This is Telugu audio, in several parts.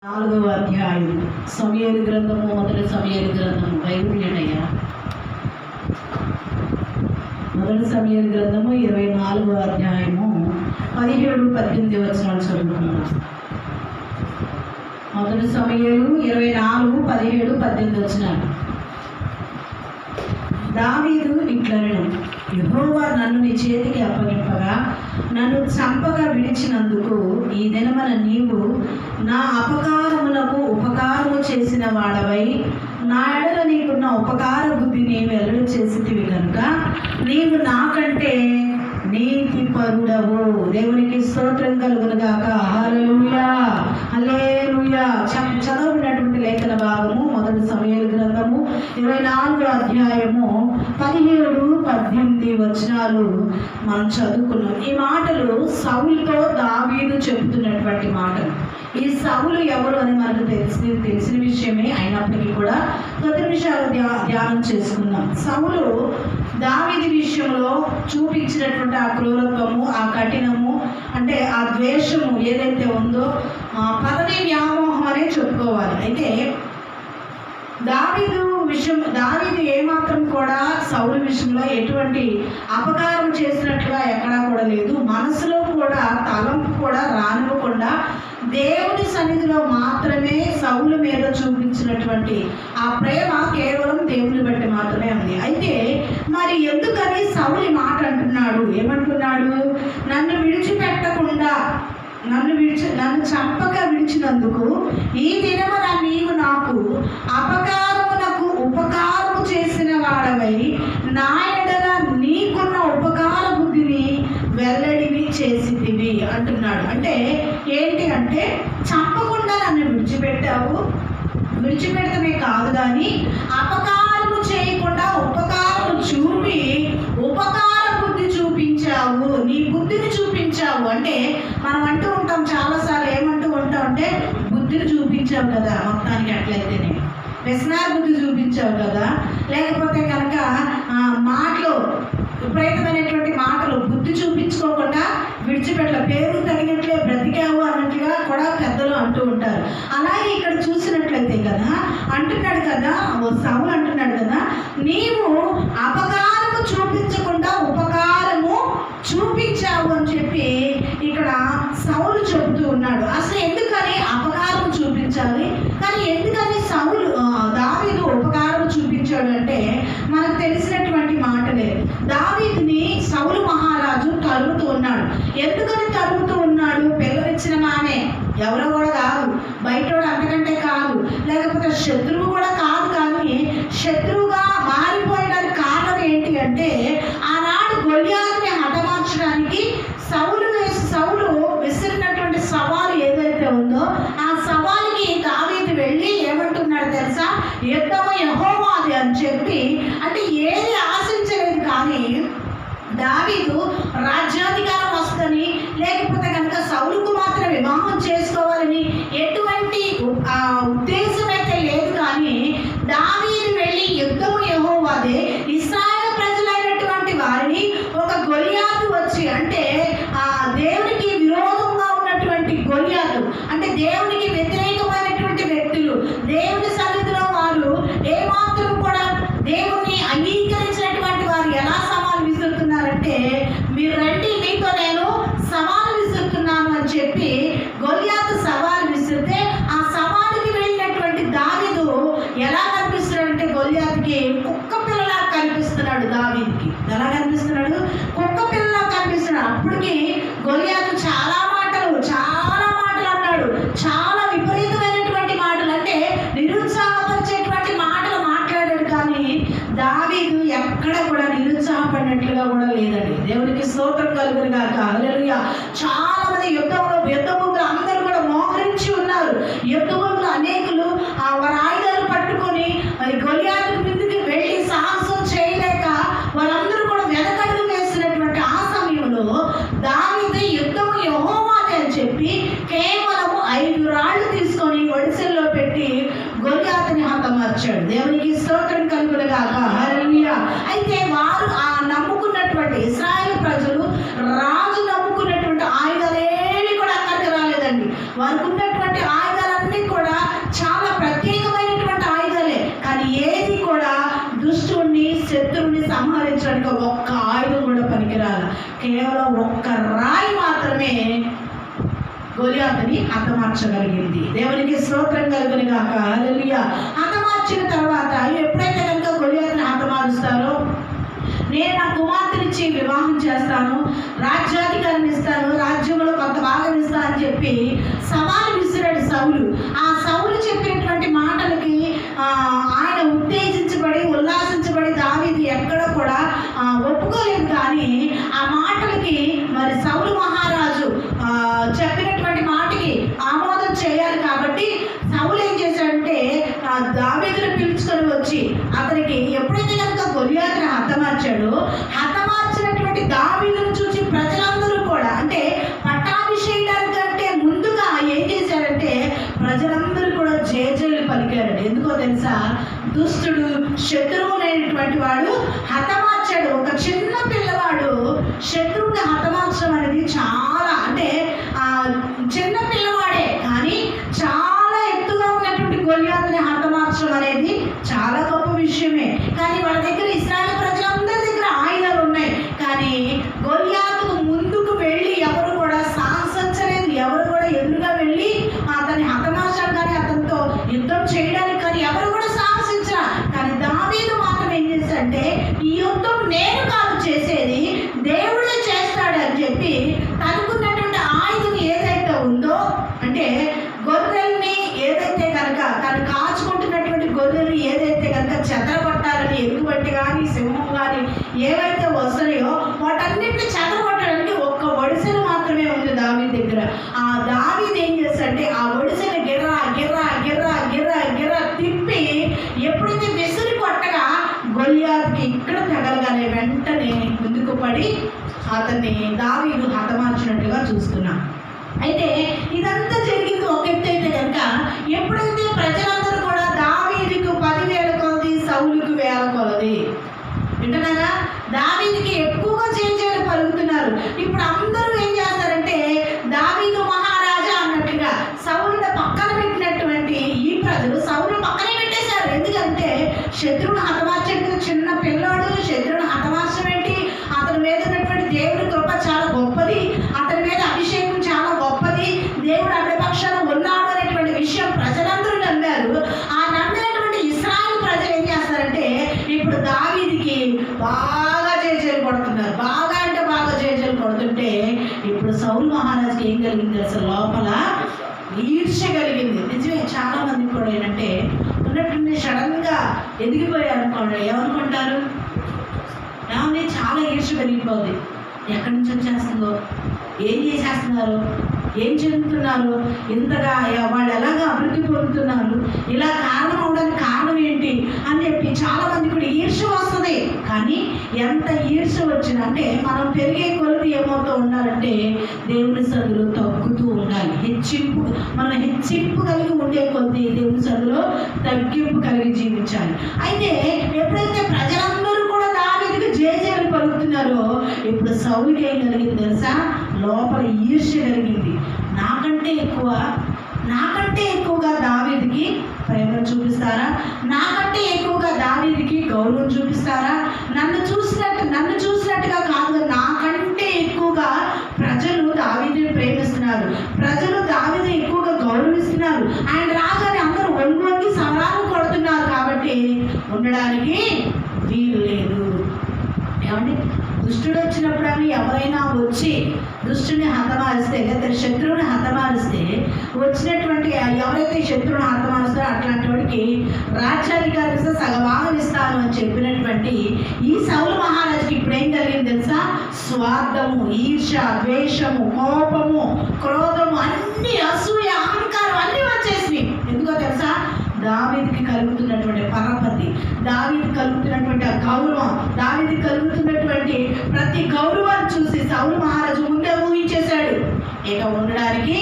4వ అధ్యాయం సమూయేలు గ్రంథము, మొదటి సమూయేలు గ్రంథము. బైబిల్ ఏంటయ్యా? మొదటి సమూయేలు గ్రంథము 24వ అధ్యాయము 17-18 వచనాలు చదువుకున్నాం. మొదటి సమూయేలు 24:17-18 వచనాలు. దావీదు ఇట్లనెను, యెహోవా నన్ను నీ చేతికి అప్పగింపగా నన్ను చంపగా విడిచినందుకు ఈ దినమున నీవు నా అపకారములకు ఉపకారము చేసిన వాడవై నా ఎడల నీకున్న ఉపకార బుద్ధిని వెల్లడి చేసితివి కనుక నీవు నాకంటే నీతి పరుడవు. దేవునికి స్తోత్రం కలుగునుగాక. హల్లెలూయా, హల్లెలూయా. చదవబడినటువంటి లేఖన భాగము మొదటి సమూయేలు గ్రంథము 24వ అధ్యాయము 17-18 వచనాలు మనం చదువుకున్నాం. ఈ మాటలు సౌలుతో దావీదు చెబుతున్నటువంటి మాటలు. ఈ సౌలు ఎవరు అని మనకు తెలిసిన విషయమే అయినప్పటికీ కూడా కొద్ది నిమిషాలు ధ్యానం చేసుకుందాం. సౌలు దావీదు విషయంలో చూపించినటువంటి ఆ క్రూరత్వము, ఆ కఠినము, అంటే ఆ ద్వేషము ఏదైతే ఉందో పదవి వ్యామోహం అనే చెప్పుకోవాలి. అయితే దావీదు ఏమాత్రం కూడా సౌలు విషయంలో ఎటువంటి అపకారం చేసినట్లుగా ఎక్కడా కూడా లేదు. మనసులో కూడా తలంపు కూడా రానివ్వకుండా దేవుని సన్నిధిలో మాత్రమే సౌలు మీద చూపించినటువంటి ఆ ప్రేమ కేవలం దేవుని బట్టి మాత్రమే ఉంది. అయితే మరి ఎందుకని సౌలు ఈ మాట అంటున్నాడు? ఏమంటున్నాడు? నన్ను విడిచిపెట్టకుండా నన్ను చంపక విడిచినందుకు ఈ దినమున నీవు నాకు అపకారమునకు ఉపకారము చేసిన వాడవై నా ఎడల నీకున్న ఉపకార బుద్ధిని వెల్లడివి చేసితివి అంటున్నాడు. అంటే ఏంటి అంటే, చంపకుండా నన్ను విడిచిపెడతమే కాదు కానీ అపకారము చేయకుండా ఉపకారము చూపి ఉపకార బుద్ధి చూపించావు, నీ బుద్ధిని చూపించావు. అంటే మనం అంటూ ఉంటాం చాలాసార్లు, ఏమంటూ ఉంటాం అంటే బుద్ధిని చూపించావు కదా, మొత్తానికి అట్లయితేనే వ్యసనాల బుద్ధి చూపించావు కదా, లేకపోతే కనుక మాటలు విపరీతమైనటువంటి మాటలు బుద్ధి చూపించుకోకుండా విడిచిపెట్ల పేరు తగినట్లే బ్రతికావు అన్నట్లుగా కూడా పెద్దలు అంటూ ఉంటారు. అలాగే ఇక్కడ చూసినట్లయితే కదా అంటున్నాడు కదా, సౌలు అంటున్నాడు కదా, నీవు అపకారము చూపించకుండా ఉపకారము చూపించావు అని చెప్పి ఇక్కడ సౌలు చెబుతూ ఉన్నాడు. అసలు ఎందుకని అపకారం చూపించాలి, కానీ ఎందుకని దావీదు ఉపకారం చూపించాడు అంటే మనకు తెలిసినటువంటి మాటలే. దావీదుని సౌలు మహారాజు తరుముతూ ఉన్నాడు. ఎందుకని తరుముతూ ఉన్నాడు? పిల్లనిచ్చిన మానే, ఎవరో కూడా కాదు, బయటోడు అంతకంటే కాదు, లేకపోతే శత్రువు కూడా కాదు. కానీ శత్రువుగా మారిపోయడానికి కారణం ఏంటి అంటే, ఆనాడు గొల్యాతుని హతమార్చడానికి సౌలు విసిరినటువంటి సవాలు ఏదైతే ఉందో ఆ సవాలుకి దావీదు వెళ్ళి ఏమంటున్నాడు తెలుసా? యుద్ధము యెహోవాది అని చెప్పి, అంటే ఏది ఆశించలేదు కానీ దావీదు రాజ్యాధికారం వస్తుందని, లేకపోతే కనుక సౌలుకు మాత్రం వివాహం చేసుకోవాలని ఎటువంటి ఉద్దేశం అయితే లేదు. కానీ దావీదు వెళ్ళి యుద్ధము యెహోవాదే, ఇశ్రాయేలు ప్రజలైనటువంటి వారిని ఒక గొలియాతు వచ్చి, అంటే దేవునికి విరోధంగా ఉన్నటువంటి గొలియాతు, అంటే దేవునికి వ్యతిరేకమైనటువంటి వ్యక్తులు, దేవుని సన్నిధిలో వారు ఏమాత్రం కూడా దేవుణ్ణి అంగీకరించినటువంటి వారు ఎలా సవాలు విసురుతున్నారంటే, మీరు రండి మీతో నేను సవాలు విసురుతున్నాను అని చెప్పి గొలియాతు సవాలు విసిరితే ఆ సవాలుకి వెళ్ళినటువంటి దావీదు ఎలా కనిపిస్తున్నాడంటే గొలియాతుకి కుక్క పిల్లలా కనిపిస్తున్నాడు. దావీదుకి ఎలా కనిపిస్తున్నాడు? కుక్క పిల్లలా కనిపిస్తున్నాడు. అప్పటికి గొలియాతు చాలా మాటలు అన్నాడు, చాలా విపరీతమైనటువంటి మాటలు, అంటే నిరుత్సాహపరిచేటువంటి మాటలు మాట్లాడాడు. కానీ దావీదు ఎక్కడ కూడా నిరుత్సాహపడినట్లుగా కూడా లేదండి. దేవునికి స్తోత్రం కలుగునుగాక. హల్లెలూయా. చాలా మంది యుద్ధ భూములు అందరూ కూడా మోహరించి ఉన్నారు. యుద్ధ భూములు అనేకులు వారి ఆయుధాలు పట్టుకొని గొలియాతు మీదకి వెళ్ళి సాహసం చేయలేక వారందరూ కూడా వెనకడుగు వేసినటువంటి ఆ సమయంలో దావీదు యుద్ధము యెహోవాదే అని చెప్పి కేవలం 5 రాళ్ళు తీసుకొని ఒడిసెల్లో పెట్టి గొలియాతుని హతమార్చాడు. దేవునికి స్తోత్రం కలుగునుగాక. హల్లెలూయా. అయితే వారు నమ్ముకున్నటువంటి ఇశ్రాయేలు ప్రజలు రాజు నమ్ముకున్నటువంటి ఆయుధాలేవి కూడా అక్కడికి రాలేదండి. వారికి ఉన్నటువంటి ఆయుధాలన్నీ కూడా హతమార్చగలిగింది. దేవునికి స్తోత్రం కలుగును గాక. హల్లెలూయా. హతమార్చిన తర్వాత ఎప్పుడైతే కనుక గొలియాతుని హతమారుస్తారో, నేను నా కుమార్తెనిచ్చి వివాహం చేస్తాను, రాజ్యాధికారం ఇస్తాను, రాజ్యంలో కొంత భాగం ఇస్తాను అని చెప్పి సవాలు విసిరాడు సౌలు. ఆ సౌలు చెప్పినటువంటి మాటలకి ఆయన ఉత్తేజించబడి ఉల్లాసించబడి దావీదు ఎక్కడ కూడా ఒప్పుకోలేదు. కానీ ఆ మాటలకి మరి సౌలు మహారాజు చెప్పినటువంటి మాటకి ఆమోదం చేయాలి. కాబట్టి సౌలు ఏం చేశాడంటే దావీదుని పిలుచుకొని వచ్చి అతనికి ఎప్పుడైతే కనుక గొలియాతుని హతమార్చాడో, హతమార్చినటువంటి దావీదును చూసి ప్రజలందరూ కూడా, అంటే పట్టాభిషేకానికంటే ముందుగా ఏం చేశారంటే ప్రజలందరూ కూడా జేజేలు పలికారండి. ఎందుకో తెలుసా? దుష్టుడు శత్రువునైనటువంటి వాడు హతమార్చాడు. ఒక చిన్న పిల్లవాడు శత్రువుని హతమార్చడం అనేది చాలా, అంటే చిన్న పిల్లవాడే కానీ చాలా ఎత్తుగా ఉన్నటువంటి గొలియాతుని హతమార్చడం అనేది చాలా గొప్ప విషయమే. కానీ వాళ్ళ దగ్గర ఇశ్రాయేలు ప్రజలందరి దగ్గర ఆయుధాలు ఉన్నాయి. కానీ గొలియాతుకు ముందుకు వెళ్ళి ఎవరు కూడా సాహసించలేదు. ఎవరు కూడా ఎదురుగా వెళ్ళి అతన్ని హతమార్చడం కానీ అతనితో యుద్ధం చేయడానికి కానీ ఎవరు కూడా సాహసించరా. కానీ దావీదు మాత్రం ఏం చేశాడంటే, ఈ యుద్ధం నేను కాదు చేసేది, దేవుడే చేస్తాడు అని చెప్పి తనకున్నటువంటి ఆయుధం ఏదైతే ఉందో, అంటే గొర్రెల్ని ఏదైతే కనుక తను కాచుకుంటున్నటువంటి గొర్రెల్ని ఏదైతే కనుక చెదరగొట్టాలని, ఎలుగుబట్టి కానీ సింహం కానీ ఏవైతే వస్తాయో వాటన్నిటిని చెదరగొట్టడానికి ఒక్క ఒడిసెలు మాత్రమే ఉంది దావీదు దగ్గర. ఆ దావీదు ఏం చేస్తాడంటే ఆ ఒడిసెని గిర్రా గిర్రా గిర్రా గిర్రా గిర్రా తిప్పి ఎప్పుడైతే విసిరి కొట్టగా గొలియాతుకి ఇక్కడ తగలగానే వెంటనే ముందుకు పడి అతన్ని దావీదు హతమార్చినట్టుగా చూస్తున్నాం. అయితే ఇదంతా జరిగింది ఒక ఎత్తు అయితే కనుక, ఎప్పుడైతే ప్రజలందరూ కూడా దావీదుకు 10,000 కొలది, సౌలుకు 1000 కొలది, వింటున్నారా? దావీదుకి ఎక్కువగా జేజేలు పలుకుతున్నారు. ఇప్పుడు అందరూ ఏం చేస్తారంటే దావీదు మహారాజా అన్నట్టుగా సౌలుని పక్కన పెట్టినటువంటి ఈ ప్రజలు సౌలు పక్కనే పెట్టేశారు. ఎందుకంటే శత్రువుని హతమార్చడానికి చిన్న పిల్లాడు, శత్రువుని హతమార్చడం ఏంటి? అతని మీద ఉన్నటువంటి దేవుడి కృప చాలా గొప్పది, అతని మీద అభిషేకం చాలా గొప్పది, దేవుడు అతని పక్షాన ఉన్నాడు అనేటువంటి విషయం ప్రజలందరూ నమ్మారు. ఆ నమ్మినటువంటి ఇశ్రాయేలు ప్రజలు ఏం చేస్తారంటే ఇప్పుడు దావీదుకి బాగా జేజేలు కొడుతున్నారు. బాగా అంటే బాగా జేజేలు కొడుతుంటే ఇప్పుడు సౌలు మహారాజుకి ఏం కలిగింది? అసలు లోపల ఈర్ష్య కలిగింది. నిజమే, చాలా మంది కూడా ఏంటంటే ఉన్నట్టుండి సడన్గా ఎదిగిపోయారు అనుకోండి, ఏమనుకుంటారు? ఏమని చాలా ఈర్ష్య పెరిగిపోద్ది. ఎక్కడి నుంచి వచ్చేస్తుందో, ఏం చేసేస్తున్నారు, ఏం చెందుతున్నారు, ఇంతగా వాళ్ళు ఎలాగ అభివృద్ధి పొందుతున్నారు, ఇలా కారణం అవడానికి కారణం ఏంటి అని చెప్పి చాలా మంది కూడా ఈర్ష్య వస్తుంది. కానీ ఎంత ఈర్ష్య వచ్చినా, అంటే మనం పెరిగే కొలది ఏమవుతూ ఉండాలంటే దేవుని సన్నిధిలో తగ్గుతూ ఉండాలి. మనం హెచ్చింపు కలిగి ఉండే కొద్ది దేవుని సన్నిధిలో తగ్గింపు కలిగి జీవించాలి. అయితే ఎప్పుడైతే ప్రజలందరూ కూడా దావీదుకు జేజేలు పలుకుతున్నారో ఇప్పుడు సౌలుకి ఏం కలిగింది తెలుసా? లోపల ఈర్ష్య కలిగింది. నాకంటే ఎక్కువగా దావీదుకి ప్రేమను చూపిస్తారా? నాకంటే ఎక్కువగా దావీదుకి గౌరవం చూపిస్తారా? నన్ను చూసినట్టుగా కాదు, నాకంటే ఎక్కువగా ప్రజలు దావీదుని ప్రేమిస్తున్నారు, ప్రజలు దావీదుని ఎక్కువగా గౌరవిస్తున్నారు, ఆయన రాగానే అందరూ వంగి సవరాలు కొడుతున్నారు. కాబట్టి ఉండడానికి వీలు లేదు. ఏమండి, దుష్టుడు వచ్చినప్పుడు అని ఎవరైనా వచ్చి దుష్టుని హతమారిస్తే లేదా శత్రువుని హతమారిస్తే వచ్చినటువంటి ఎవరైతే శత్రువుని హతమారుస్తారో అట్లాంటి వాడికి రాజ్యాధికారం ఇస్తే సగభాగం ఇస్తాను అని చెప్పినటువంటి ఈ సౌలు మహారాజుకి ఇప్పుడు ఏం కలిగింది తెలుసా? స్వార్థము, ఈర్ష, ద్వేషము, కోపము, క్రోధము, అన్ని అసూయ, అహంకారం అన్నీ వచ్చేసినాయి. ఎందుకో తెలుసా? దావీదుకి కలుగుతున్నటువంటి పరపతి, దావీదుకి కలుగుతున్నటువంటి ఆ గౌరవం, దావీదుకి కలుగుతున్నటువంటి ప్రతి గౌరవాన్ని చూసి సౌలు మహారాజు ముందే ఊహించేశాడు, ఇక ఉండడానికి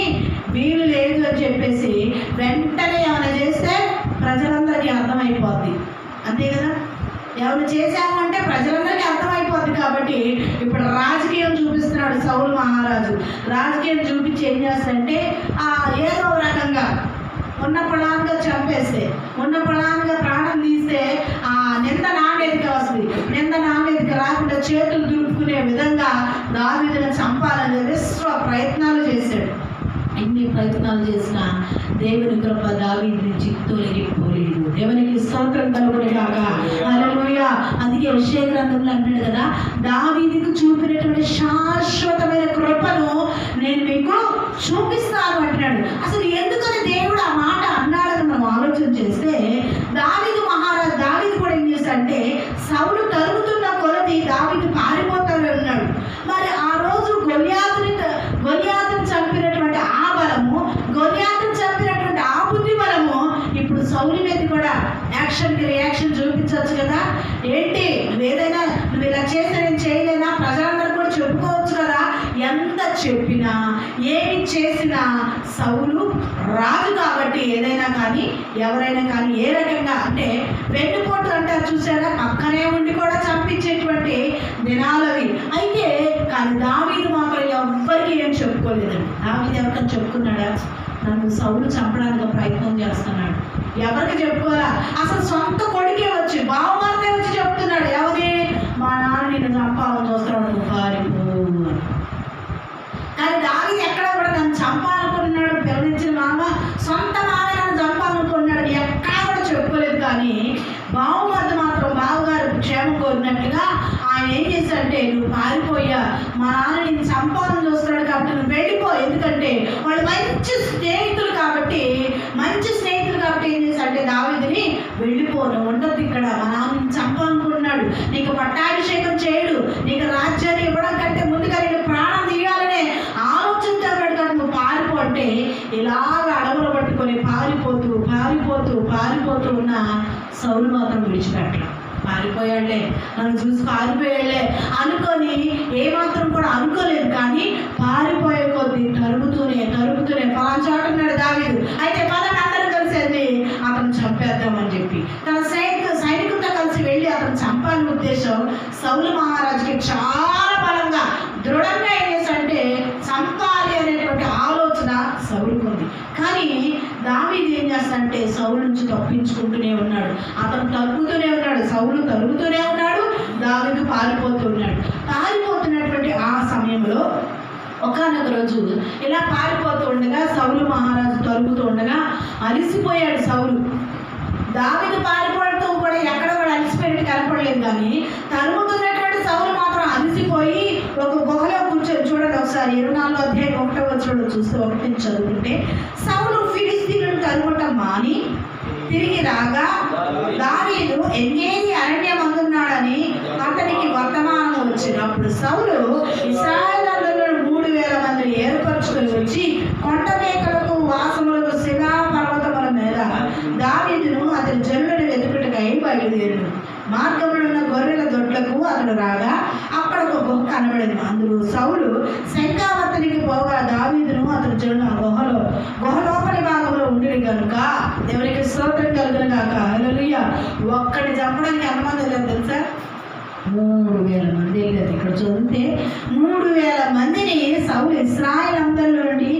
వీలు లేదు అని చెప్పేసి వెంటనే ఏమైనా చేస్తే ప్రజలందరికీ అర్థమైపోద్ది. అంతే కదా? ఏమైనా చేశాము అంటే ప్రజలందరికీ అర్థమైపోద్ది. కాబట్టి ఇప్పుడు రాజకీయం చూపిస్తున్నాడు సౌలు మహారాజు. రాజకీయం చూపించి ఏం చేస్తాడంటే ఏదో రకంగా ఉన్న పొలానికి చంపేస్తే, ఉన్న పొలానికి ప్రాణం తీస్తే ఆ నింద నా మీదకి వస్తుంది, నింద నా మీదకి రాకుండా చేతులు దులుపుకునే విధంగా దావీదుని చంపాలని విశ్వ ప్రయత్నాలు చేశాడు. ఇన్ని ప్రయత్నాలు చేసిన దేవుని కృప దావీదు నుంచి తొలగిపోలేదు. దేవునికి స్తోత్రం కలుగును గాక. హల్లెలూయా. అందుకే యెషయా గ్రంథంలో అంటాడు కదా, దావీదుకు చూపినటువంటి శాశ్వతమైన కృపను నేను మీకు చూపిస్తాను అంటున్నాడు. అసలు ఎందుకని దేవుడు ఆ మాట అన్నాడని మనం ఆలోచన చేస్తే, దావీదు కూడా ఏం చేశాడంటే, సౌలు తరుగుతున్న కొలది దావీదు పారిపోతాడు అన్నాడు. మరి ఆ రోజు గొలియాతుని చంపినటువంటి ఆ బలము, గొలియాతుని చంపినటువంటి ఆ బుద్ధి బలము ఇప్పుడు సౌలు మీద కూడా యాక్షన్కి రియాక్షన్ చూపించవచ్చు కదా. ఏంటి నువ్వేదైనా నువ్వు ఇలా చేస్తే నేను చేయలేనా, ప్రజలందరూ కూడా చెప్పుకోవచ్చు కదా. ఎంత చెప్పినా ఏమి చేసినా సౌలు రాజు కాబట్టి ఏదైనా కానీ ఎవరైనా కానీ ఏ రకంగా అంటే వెన్నుపోటు అంటారు చూసారా, పక్కనే ఉండి కూడా చంపించేటువంటి దినాలవి. అయితే కానీ దావీదు మాత్రం ఎవ్వరికి ఏం చెప్పుకోలేదండి. దావీదు ఎవరికైనా చెప్పుకున్నాడా, నన్ను సౌలు చంపడానికి ప్రయత్నం చేస్తున్నాడు, ఎవరికి చెప్పుకోరా. అసలు సొంత కొడుకే వచ్చి బావమరిదే వచ్చి చెప్తున్నాడు, ఎవరి, మా నాన్న నిన్ను చంపాలని చూస్తున్నాడు, నువ్వు పారిపో. కానీ దావీదు ఎక్కడ కూడా నన్ను చంపాలనుకున్నాడు, పిల్లనిచ్చిన మామ సొంత మామ నన్ను చంపాలనుకున్నాడు ఎక్కడా కూడా చెప్పుకోలేదు. కానీ బావమరిది మాత్రం బావగారు క్షేమం కోరినట్టుగా ఆయన ఏం చేశాడంటే, నువ్వు పారిపోయా, మా నాన్న నేను చంపాలని చూస్తున్నాడు కాబట్టి నువ్వు వెళ్ళిపో. ఎందుకంటే వాళ్ళు మంచి స్నేహితులు కాబట్టి ఏం చేశాడంటే, దావీదుని వెళ్ళిపో, నువ్వు ఉండద్దు ఇక్కడ, మా నాన్న నేను చంపాలనుకుంటున్నాడు, నీకు పట్టాభిషేకం చేయడు, నీకు రాజ్యాన్ని ఇవ్వడం కంటే ముందుగా నేను ప్రాణం తీయాలనే ఆలోచనతో పెడతాడు, నువ్వు పారిపో అంటే ఇలాగ అడవులు పట్టుకొని పారిపోతూ ఉన్న సౌలు మాత్రం విడిచిపెట్టలేదు. పారిపోయాడులే, నన్ను చూసి పారిపోయాడులే అనుకొని ఏమాత్రం కూడా అనుకోలేదు. కానీ పారిపోయే కొద్దీ తరుగుతూనే పలానా చోట ఉన్నాడు దావీదు, అయితే పలానా అందరూ కలిసి అతను చంపేద్దామని చెప్పి తన సైనికులతో కలిసి వెళ్ళి అతను చంపాలని ఉద్దేశం సౌలు మహారాజుకి చాలా బలంగా దృఢంగా ఏం చేశాడంటే, చంపాలి అనేటువంటి ఆలోచన సౌలుకుంది. కానీ దావీదు ఏం చేస్తాడంటే సౌలు నుంచి తప్పించుకుంటూనే ఉన్నాడు, అతను తగ్గుతూనే ఉన్నాడు, సౌలు తరుగుతూనే ఉన్నాడు, దావీదు పారిపోతున్నటువంటి ఆ సమయంలో ఒకానొక రోజు ఇలా పారిపోతూ ఉండగా సౌలు మహారాజు తరుగుతూ ఉండగా అలిసిపోయాడు సౌలు. దావీదు పారిపోవడంతో కూడా ఎక్కడ కూడా అలిసిపోయినట్టు కనపడలేదు. కానీ తరుగుతున్నటువంటి సౌలు మాత్రం అలిసిపోయి ఒక గుహలో కూర్చొని, చూడండి ఒకసారి 24వ అధ్యాయం 1వ వచనం చూస్తే 1 చదువుకుంటే, సౌలు ఫిలిష్తీయులను తరుముటం మాని తిరిగి రాగా దావీదు ఎన్గేది అరణ్యమందున్నాడని అతనికి వర్తమానం వచ్చినప్పుడు సౌలు ఇశ్రాయేలీయులలో 3,000 మందిని ఏర్పరచుకొని వచ్చి కొండ మేకలకు వాసములకు శిలా పర్వతముల మీద దావీదును అతని జనులను వెతుకుటకై బయలుదేరును. మార్గంలో ఉన్న గొర్రెల దొడ్లకు అతడు రాగా అక్కడ ఒక గుహ కనబడింది. అందులో సౌలు శంఖావర్తనికి పోగా దావీదును అతని జనులు గుహ లోపలి భాగంలో ఉండేది కనుక ఎవరికి స్తోత్రం కలుగును గాక. హల్లెలూయా. ఒక్కడిని చంపడానికి ఎంతమంది వెళ్ళారు తెలుసా? 3,000 మంది వెళ్ళారు. ఇక్కడ చదివితే 3,000 మందిని సౌలు ఇశ్రాయేలు అందరిలో నుండి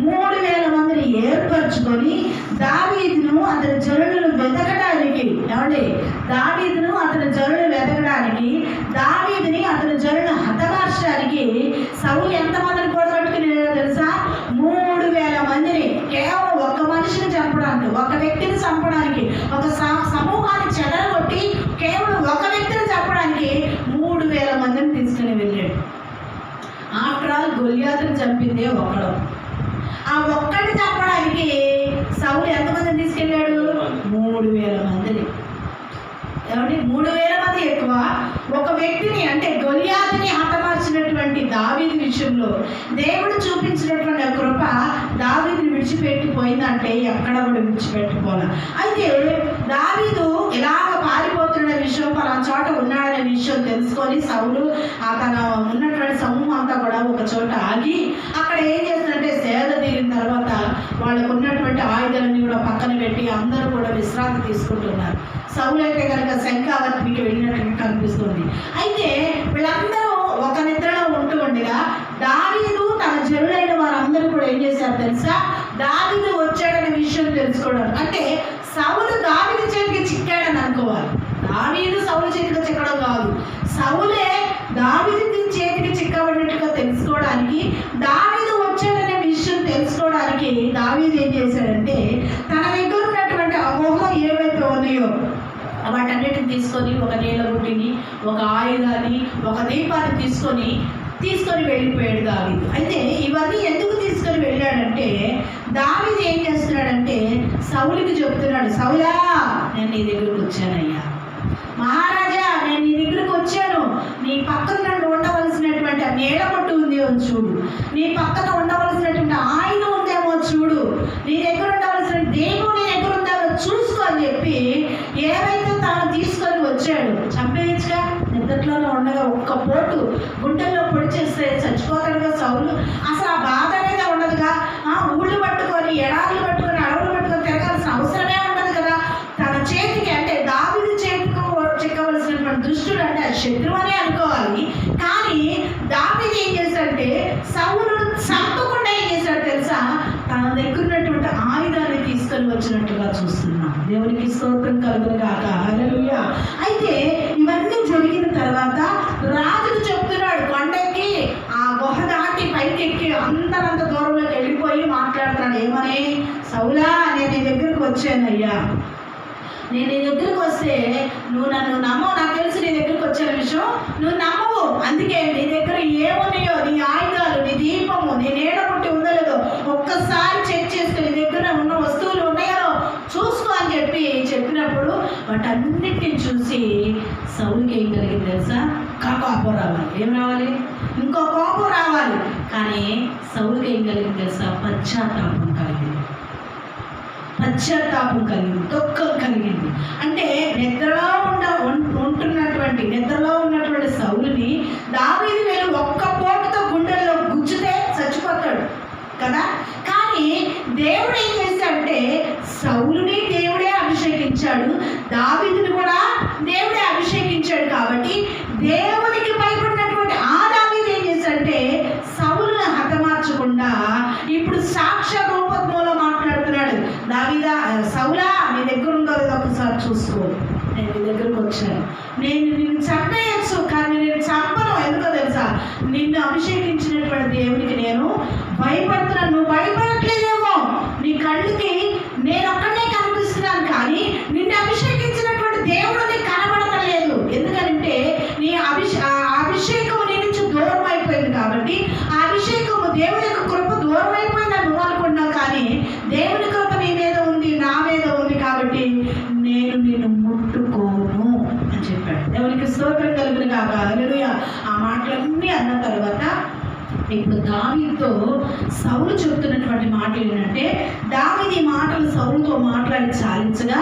3,000 మందిని ఏర్పరచుకొని దావీదును అతని జనులను వెతకడానికి దావీదుని అతని జనులను హతమార్చడానికి సౌలు ఎంతమందిని కూడబెట్టుకుని తెలుసా? 3,000 మందిని. కేవలం ఒక మనిషిని చంపడానికి, ఒక వ్యక్తిని చంపడానికి, ఒక సమూహాన్ని చెదరగొట్టి కేవలం ఒక వ్యక్తిని చంపడానికి 3,000 మందిని తీసుకుని వెళ్ళాడు. ఆఫ్టర్ ఆల్ గొలియాతుని చంపిందే ఒకడు. ఆ ఒక్కడిని చంపడానికి సౌలు ఎంతమందిని తీసుకెళ్ళాడు? 3,000 మందిని. ఏమండి, 3,000 మంది ఎక్కువ. ఒక వ్యక్తిని అంటే గొలియాతుని హతమార్చినటువంటి దావీదు విషయంలో దేవుడు చూపించినటువంటి కృప దావీదుని విడిచిపెట్టిపోయిందంటే ఎక్కడ కూడా విడిచిపెట్టుకోవాలి. అయితే దావీదు ఇలాగ పారిపోతున్న విషయం, పలానా చోట ఉన్నాడనే విషయం తెలుసుకొని సౌలు తన ఉన్నటువంటి సమూహం అంతా కూడా ఒక చోట ఆగి అక్కడ ఏం చేస్తుందంటే సేద తీరిన తర్వాత వాళ్ళకు ఉన్నటువంటి ఆయుధాలన్నీ కూడా పక్కన పెట్టి అందరూ కూడా విశ్రాంతి తీసుకుంటున్నారు. సౌలు అయితే కనుక శంఖావర్తనికి వెళ్ళినట్టుగా కనిపిస్తుంది. అయితే వీళ్ళందరూ ఒక నిద్రలో ఉంటూ ఉండగా దావీదు తన జనులైన వారందరూ కూడా ఏం చేశారు తెలుసా? దావీదు వచ్చాడనే విషయం తెలుసుకోవడం అంటే సౌలు దావీదు చేతికి చిక్కాడని అనుకోవాలి. దావీదు సౌలు చేతికి చిక్కడం కాదు, సౌలే దావీదు చేతికి చిక్కబడినట్టుగా తెలుసుకోవడానికి, దావీదు వచ్చాడనే విషయం తెలుసుకోవడానికి చేసుకోవడానికి దావీదు ఏం చేశాడంటే తన దగ్గర ఉన్నటువంటి అమోహం ఏవైతే ఉన్నాయో వాటన్నిటిని తీసుకొని ఒక నీలగుడ్డిని, ఒక ఆయుధాన్ని, ఒక దీపాన్ని తీసుకొని వెళ్ళిపోయాడు దావీదు. అయితే ఇవన్నీ ఎందుకు తీసుకొని వెళ్ళాడంటే దావీదు ఏం చేస్తున్నాడంటే సౌలుకి చెప్తున్నాడు, సౌలా నేను నీ దగ్గరకు వచ్చానయ్యా, మహారాజా నేను నీ దగ్గరకు వచ్చాను, నీ పక్కన నన్ను ఉండవలసినటువంటి ఆ నీడపట్టు ఉందేమో చూడు, నీ పక్కన ఉండవలసినటువంటి ఆయుధం ఉందేమో చూడు, నీ దగ్గర ఉండవలసిన దేవుడు నీ దగ్గర ఉందేమో చూసుకో అని చెప్పి ఏవైతే తాను తీసుకొని వచ్చాడు. చంపేయచ్చుగా, నిద్రలోనే ఉండగా ఒక్క పోటు గుండెల్లో పొడి చేస్తే చచ్చిపోతాడుగా సౌలు. అసలు ఆ బాధ అనేది ఉండదుగా, ఊళ్ళు పట్టుకొని ఎడారులు పట్టుకొని అడవులు పట్టుకొని తిరగాల్సిన అవసరమే ఉండదు కదా. తన చేతికి అంటే దావీదు చేతికి చిక్కవలసినటువంటి దుష్టుడు అంటే అది శత్రువు అనే అనుకోవాలి. కానీ దావీదు ఏం చేశాడంటే సౌలు చంపకుండా ఏం చేశాడు తెలుసా, తన దగ్గర ఉన్నటువంటి ఆయుధాన్ని తీసుకొని వచ్చినట్టుగా చూస్తున్నాం. దేవునికి స్తోత్రం కలుగును గాక. హల్లెలూయా. అయితే ఇవన్నీ జరిగిన తర్వాత రాజుకు చెప్తున్నాడు, కొండెక్కి ఆ గుహ దాటి పైకెక్కి అంత దూరంలోకి వెళ్ళిపోయి మాట్లాడుతున్నాడు. ఏమని, సౌలా నేను నీ దగ్గరకు వచ్చానయ్యా, నేను నీ దగ్గరకు వస్తే నువ్వు నన్ను నమ్మవు, నాకు తెలిసి నీ దగ్గరకు వచ్చిన విషయం నువ్వు నమ్మవు, అందుకే నీ దగ్గర ఏమున్నాయో నీ ఆయుధాలు, నీ దీపము, నీ నీడ పుట్టి ఉందో లేదో ఒక్కసారి చెక్ చేసుకుని నీ దగ్గర ఉన్న వస్తువులు ఉన్నాయో చూసుకో అని చెప్పినప్పుడు వాటన్నిటిని చూసి సౌలుకి ఏం కలిగింది తెలుసా, కోపం రావాలి. ఏం రావాలి, ఇంకో కోపం రావాలి. కానీ సౌలుకి ఏం కలిగింది తెలుసా, పశ్చాత్తాపం కలిగింది, దుఃఖం కలిగింది. అంటే నిద్రలో ఉన్నటువంటి సౌలుని దావీదు వేలు ఒక్క పోటుతో గుండెల్లో గుచ్చితే చచ్చిపోతాడు కదా. కానీ దేవుడు ఏం చేశాడంటే సౌలుని దేవుడే అభిషేకించాడు, దావీదుని కూడా దేవుడే అభిషేకించాడు. కాబట్టి దేవునికి భయపడినటువంటి ఆ దావీదు ఏం చేశాడంటే సౌలుని హతమార్చకుండా ఇప్పుడు సాక్ష్య రూపంలో మాట్లాడుతున్నాడు. దావీదా, సౌలా నీ దగ్గర ఉందో లేదో ఒకసారి చూసుకో, నేను నీ దగ్గరకు వచ్చాను, నేను నిన్ను చంపేయచ్చు కానీ నేను చంపను. ఎందుకో తెలుసా, నిన్ను అభిషేకించినటువంటి దేవునికి నేను భయపడుతున్నాను. నువ్వు భయపడట్లేదేమో, నీ కళ్ళకి నేను ఒక్కడే కనిపిస్తున్నాను కానీ నిన్ను అభిషేకించినటువంటి దేవుడు నీకు కనబడతలేదు. ఎందుకంటే నీ అభిషేకము నీ నుంచి దూరం అయిపోయింది. కాబట్టి ఆ అభిషేకము దేవుడి యొక్క కృప దూరం అయిపోయిందని నువ్వు అనుకున్నావు, కానీ దేవుని కృప నీ మీద ఉంది, నా మీద ఉంది. కాబట్టి నేను నిన్ను ముట్టుకోను అని చెప్పాడు. దేవునికి స్తోత్రం కలుగును గాక. హల్లెలూయా. ఆ మాటలన్నీ అన్న తర్వాత ఇప్పుడు దావీదుతో సౌలు చెబుతున్నటువంటి మాటలు ఏంటంటే, దావీదు ఈ మాటలు సౌలుతో మాట్లాడి చాలించగా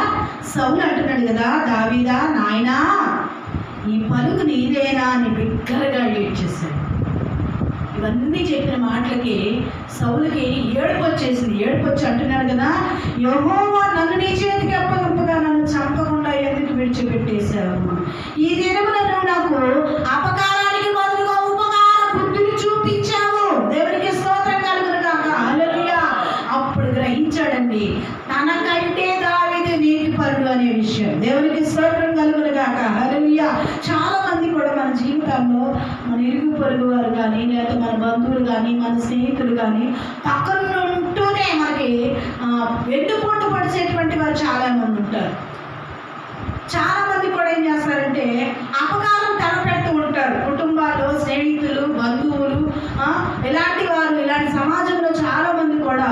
సౌలు అంటున్నాడు కదా, దావీదా నాయనా ఈ పలుకు నీదేనా అని బిగ్గరగా ఏడ్చేశాడు. ఇవన్నీ చెప్పిన మాటలకి సౌలుకి ఏడుపు వచ్చేసింది. ఏడుపు వచ్చి అంటున్నాడు కదా, యెహోవా నన్ను నీ చేతికి అప్పగింపగా నన్ను చంపకుండా ఎందుకు విడిచిపెట్టేశావు, ఈ దినమున నువ్వు నాకు అపకారానికి బదులుగా ఉపకార బుద్ధిని చూపించావు. దేవునికి స్తోత్రం కలుగును గాక. హల్లెలూయా. అప్పుడు గ్రహించాడండి తనకంటే దావీదు నీతిపరుడు అనే విషయం. దేవునికి స్తోత్రం కలుగును గాక. హల్లెలూయా. చాలా మంది కూడా మన జీవితంలో మన ఇరుగు పొరుగు వారు కానీ, లేదా మన బంధువులు కానీ, మన స్నేహితులు కానీ పక్కన ఉంటూనే మనకి వెన్నుపోటు పడిచేటువంటి వారు చాలా మంది ఉంటారు. చాలా మంది కూడా ఏం చేస్తారంటే అపకారం తలపెడుతూ ఉంటారు. కుటుంబాల్లో స్నేహితులు, బంధువులు, ఇలాంటి వారు, ఇలాంటి సమాజంలో చాలా మంది కూడా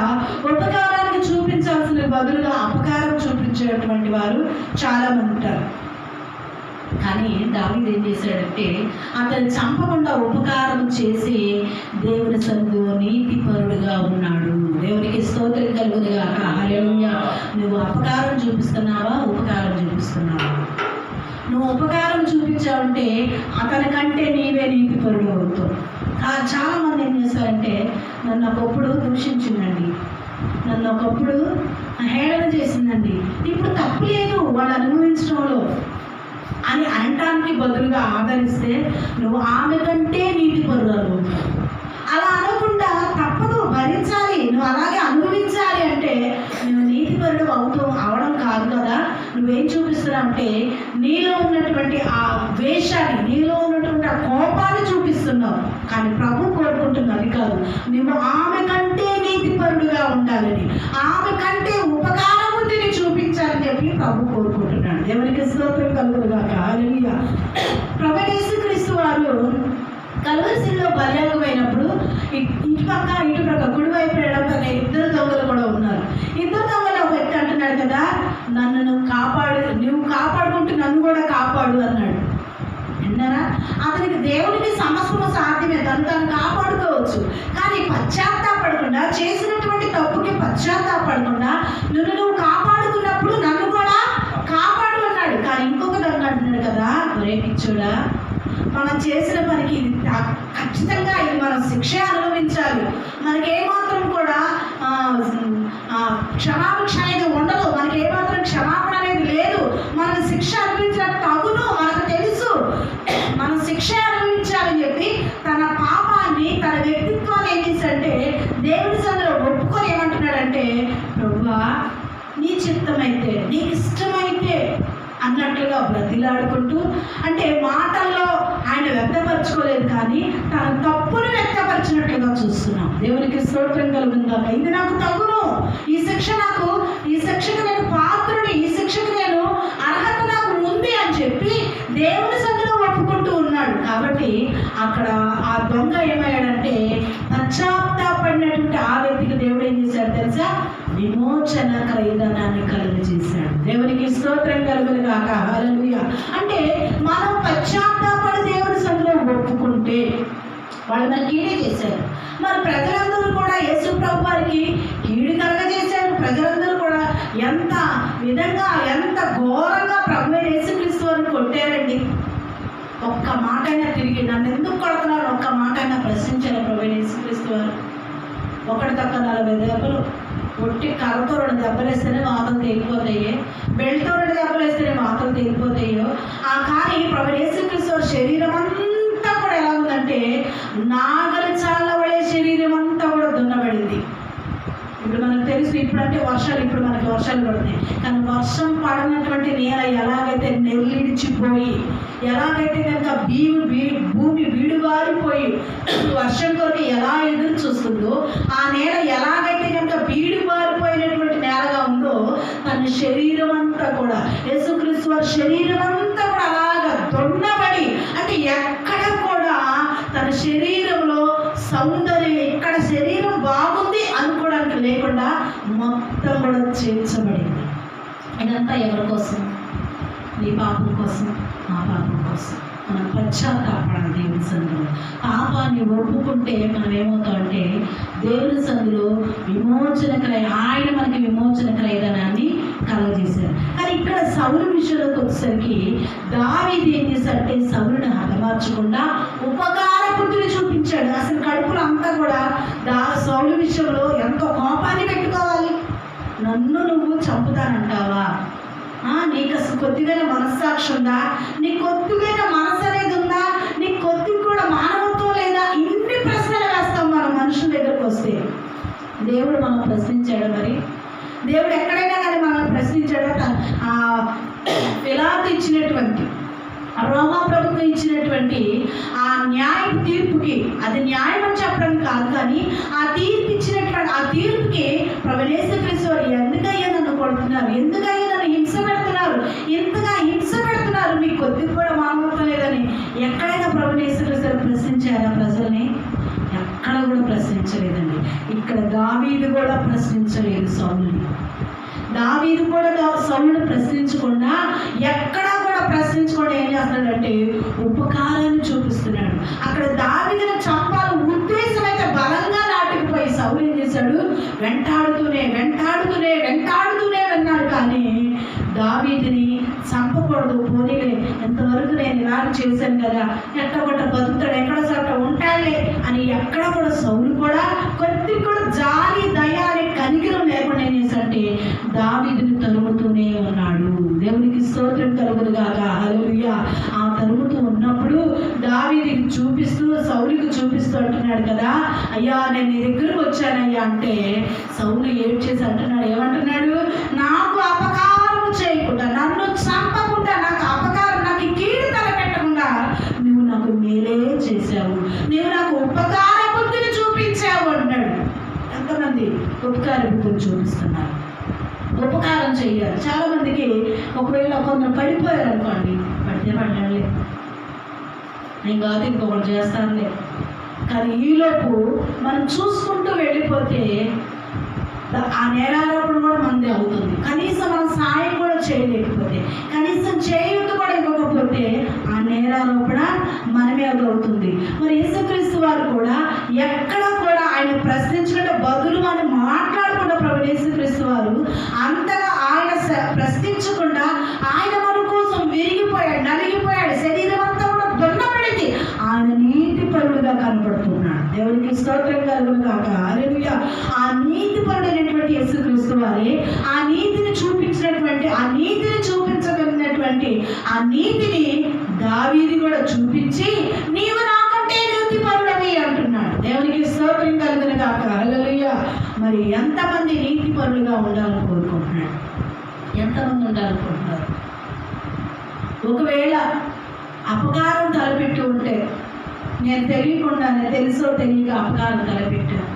ఉపకారాన్ని చూపించాల్సిన బదులుగా అపకారం చూపించేటువంటి వారు చాలా మంది ఉంటారు. కానీ దావీదు ఏం చేశాడంటే అతను చంపకుండా ఉపకారం చేసి దేవుని సన్నిధిలో నీతిపరుడుగా ఉన్నాడు. దేవునికి స్తోత్రం కలుగును గాక. హల్లెలూయా. నువ్వు అపకారం చూపిస్తున్నావా, ఉపకారం చూపిస్తున్నావా? నువ్వు ఉపకారం చూపించావంటే అతని కంటే నీవే నీతిపరుడు అవుతావు. చాలా మంది ఏం చేస్తారంటే నన్ను ఒకప్పుడు దూషించిందండి, నన్ను ఒకప్పుడు హేళన చేసిందండి, ఇప్పుడు తప్పు లేదు వాళ్ళు అనుభవించడంలో అని అనటానికి బదులుగా ఆదరిస్తే నువ్వు ఆమె కంటే నీతిపరురాలు. అలా అనకుండా తప్పదు, భరించాలి, నువ్వు అలాగే అనుభవించాలి అంటే నువ్వు నీతిపరుడు అవడం కాదు కదా. నువ్వేం చూపిస్తున్నావు చేస్తున్నావు అంటే నీలో ఉన్నటువంటి ఆ ద్వేషాన్ని, నీలో ఉన్నటువంటి ఆ కోపాన్ని చూపిస్తున్నావు. కానీ ప్రభు కోరుకుంటున్నది కాదు, నువ్వు ఆమె కంటే నీతిపరుడుగా ఉండాలని, ఆమె కంటే ఉపకార బుద్ధిని చూపించాలని చెప్పి ప్రభు కోరుకుంటున్నాడు. ఎవరికి స్తోత్రం కలుగునుగాక. హల్లెలూయా. ప్రభువైన యేసుక్రీస్తు వారు కల్వరి శిలువలో బలియాగమైనప్పుడు ఇటుపక్క కుడివైపు ఎడపక్క ఇద్దరు దొంగలు కూడా ఉన్నారు. ఇద్దరు దొంగలు ఒక వ్యక్తి అంటున్నాడు కదా, నన్ను నువ్వు కాపాడుకుంటూ నన్ను కూడా కాపాడు అన్నాడు. విన్నారా? అతనికి దేవుడికి సమస్తము సాధ్యమే, తను కాపాడుకోవచ్చు. కానీ పశ్చాత్తాపడకుండా, చేసినటువంటి తప్పుకి పశ్చాత్తాపడకుండా నువ్వు కాపాడుకున్నప్పుడు నన్ను కూడా కాపాడు అన్నాడు. కానీ ఇంకొక దొంగ అంటున్నాడు కదా, ఒరే పిచ్చోడా, మనం చేసిన పనికి ఇది ఖచ్చితంగా ఇది మనం శిక్ష అనుభవించాలి, మనకి ఏమాత్రం కూడా క్షమాపణ అనేది ఉండదు, మనకి ఏమాత్రం క్షమాపణ అనేది లేదు, మనకు శిక్ష అనుభవించడానికి తగును, మనకు తెలుసు, మనం శిక్ష అనుభవించాలని చెప్పి తన పాపాన్ని, తన వ్యక్తిత్వాన్ని ఏం చేశాడంటే దేవుడి సన్నిధిలో ఒప్పుకొని ఏమంటున్నాడంటే, ప్రభువా నీ చిత్తమైతే, నీకు ఇష్టమైతే అన్నట్లుగా బ్రతిలాడుకుంటూ, అంటే మాటల్లో ఆయన వ్యక్తపరచుకోలేదు కానీ తన తప్పును వ్యక్తపరిచినట్లుగా చూస్తున్నాం. దేవునికి స్తోత్రం కలుగుతుందా. ఇది నాకు తగును, ఈ శిక్షకు నేను పాత్రుని, ఈ శిక్షకు నేను అర్హత నాకు ఉంది అని చెప్పి దేవుని సన్నిధిలో ఒప్పుకుంటూ ఉన్నాడు. కాబట్టి అక్కడ ఆ దొంగ ఏమయ్యాడంటే, పశ్చాత్తాపడినటువంటి ఆ వ్యక్తికి దేవుడు ఏం చేశాడు తెలుసా, విమోచన క్రయధనాన్ని కలుగజేశాడు. దేవునికి స్తోత్రం కలుగునుగాక. హల్లెలూయా. అంటే మనం పశ్చాత్తాపడి దేవుడి సన్నిధిలో ఒప్పుకుంటే వాళ్ళు మనకి కీడే చేశారు. మరి ప్రజలందరూ కూడా యేసు ప్రభు వారికి కీడు కలగజేశారు. ప్రజలందరూ కూడా ఎంత విధంగా, ఎంత ఘోరంగా ప్రభు యేసుక్రీస్తు వారిని కొట్టారండి. ఒక్క మాట అయినా తిరిగి నన్ను ఎందుకు కొడుతున్నారు ఒక్క మాట అయినా ప్రశ్నించారు ప్రభు యేసుక్రీస్తు వారు. ఒకటి తక్కువ 40 దెబ్బలు, ఒట్టి కర్రతో 2 దెబ్బలు వేస్తేనే వాతలు తేలిపోతాయి, బెల్ట్తో 2 దెబ్బలు వేస్తేనే వాతలు తేలిపోతాయో. కానీ ప్రభు యేసుక్రీస్తు వారి శరీరం అంతా కూడా ఎలా ఉందంటే నాగలి చాళ్ళ పడే శరీరం అంతా కూడా దున్నబడింది. ఇప్పుడు మనకు తెలుసు, ఇప్పుడంటే ఇప్పుడు మనకి వర్షాలు పడుతున్నాయి, కానీ వర్షం పడినటువంటి నేల ఎలాగైతే నెల్లిడిచిపోయి, ఎలాగైతే కనుక భూమి బీడుబారిపోయి వర్షం కొరకు ఎలా ఎదురు చూస్తుందో, ఆ నేల ఎలాగైతే కనుక బీడుబారిపోయినటువంటి నేలగా ఉందో, తన శరీరం అంతా కూడా, యేసుక్రీస్తు వారి శరీరం అంతా కూడా అలాగా దొన్నబడి, అంటే ఎక్కడ కూడా తన శరీరంలో సౌందర్యం, ఇక్కడ శరీరం బాగుంది అనుకోవడానికి లేకుండా మొత్తం కూడా చేర్చబడింది. ఇదంతా ఎవరి కోసం? నీ పాపం కోసం, మా పాపం కోసం. మనం పశ్చాత్తాపడాలి దేవుని సన్నిధిలో. పాపాన్ని ఒప్పుకుంటే మనం ఏమవుతామంటే దేవుని సన్నిధిలో ఆయన మనకి విమోచన క్రయధనాన్ని కలగజేశారు. కానీ ఇక్కడ సౌలు విషయంలోకి వచ్చేసరికి దావీదు ఏం చేశాడంటే సౌలుని హతమార్చకుండా ఉపకార బుద్ధిని చూపించాడు. అసలు కడుపులో అంతా కూడా సౌలు విషయంలో ఎంతో కోపాన్ని పెట్టుకోవాలి. నన్ను నువ్వు చంపుతానంటావా? నీకు అసలు కొద్దిగా మనస్సాక్షి ఉందా? నీకు కొద్దిగా మనసు అనేది ఉందా? నీకు కొద్దిగా కూడా మానవత్వం లేదా? ఇన్ని ప్రశ్నలు వేస్తాం మనం మనుషుల దగ్గరకు వస్తే. దేవుడు మనం ప్రశ్నించాడు? మరి దేవుడు ఎక్కడైనా కానీ మనం ప్రశ్నించాడు? పిలాతు ఇచ్చినటువంటి, రోమా ప్రభుత్వం ఇచ్చినటువంటి ఆ న్యాయ తీర్పుకి, అది న్యాయం అని చెప్పడం కాదు, కానీ ఆ తీర్పు ఇచ్చినటువంటి ఆ తీర్పుకి ప్రభువైన యేసుక్రీస్తు వారు ఎందుకయ్యా నన్ను కొడుతున్నారు, ఎందుకయ్యా నన్ను హింస పెడుతున్నారు, ఎంతగా హింస పెడుతున్నారు, మీకు కొద్దిగా కూడా మానవత్వం లేదని ఎక్కడైనా ప్రభువైన యేసుక్రీస్తు వారు ప్రశ్నించారా ప్రజల్ని? ఎక్కడ కూడా ప్రశ్నించలేదండి. ఇక్కడ దావీదు కూడా ప్రశ్నించలేదు సౌలుని. దావీదు కూడా సౌలుని ప్రశ్నించకుండా, ఎక్కడా కూడా ప్రశ్నించకుండా ఏం చేస్తున్నాడంటే ఉపకారాన్ని చూపిస్తున్నాడు. అక్కడ దావీదుని చంపాలని ఉద్దేశం అయితే బలంగా నాటుకుపోయి సౌలు ఏం చేశాడు? వెంటాడుతూనే వెన్నాడు. కానీ దావీదుని చంపకూడదు, పోనీలే ఎంతవరకు నేను ఇలా చేశాను కదా, ఎట్టగొట్ట బతుకుతాడు, ఎక్కడ చోట ఉంటాడులే అని ఎక్కడ కూడా సౌలు కూడా కొద్దిగా కూడా జాలి, దయ అనే కనికరం లేకుండా ఏం చేశాడంటే దావీదుని తరుముతూనే ఉన్నాడు. దేవునికి స్తోత్రం కలుగునుగాక. హల్లెలూయా. ఆ తరుముతూ ఉన్నప్పుడు దావీదుకి చూపిస్తూ, సౌలుకి చూపిస్తూ అంటున్నాడు కదా, అయ్యా నేను నీ దగ్గరకు వచ్చానయ్యా అంటే సౌలు ఏడ్చేసి అంటున్నాడు. ఏమంటున్నాడు? నాకు అపకారం చేయకుండా, నన్ను చంపకుండా చేయాలి. చాలామందికి ఒకవేళ కొందరు పడిపోయారు అనుకోండి, పడితే పడ్డాలే, నేను కాదు ఇంకొకటి చేస్తానులే, కానీ ఈలోపు మనం చూసుకుంటూ వెళ్ళిపోతే ఆ నేరారోపణ కూడా మనదే అవుతుంది. కనీసం మనం సాయం కూడా చేయలేకపోతే, కనీసం చేయూత కూడా ఇవ్వకపోతే ఆ నేరారోపణ మనమే అవుతుంది. మరి యేసుక్రీస్తు వారు కూడా ఎక్కడ కూడా ఆయన ప్రశ్నించకుండా బదులు మనం మాట్లాడకుండా ప్రభు యేసుక్రీస్తు వారు అంతగా ఆయన ప్రశ్నించకుండా ఆయన మన కోసం విరిగిపోయాడు, నలిగిపోయాడు, శరీరం అంతా కూడా దున్నపడింది. ఆయన నీతిపరుడుగా కనపడుతున్నాడు. దేవునికి స్తోత్రం కలుగును గాక. హల్లెలూయా. ఆ నీతిపరుడైనటువంటి యేసుక్రీస్తు వారే ఆ నీతిని చూపించినటువంటి, ఆ నీతిని చూపించగలిగినటువంటి ఆ నీతిని దావీదు కూడా చూపించి నీవు నాకంటే నీతిపరుడవి అంటున్నాడు. దేవునికి స్తోత్రం కలుగును గాక. హల్లెలూయా. మరి ఎంతమంది నీతిపరులుగా ఉండాలని కోరుకుంటున్నాడు? ఎంతమంది ఉండాలనుకుంటున్నారు? ఒకవేళ అపకారం తలపెట్టి ఉంటే, నేను తెలియకుండానే తెలుసో తెలియక అపకారం తలపెట్టాను,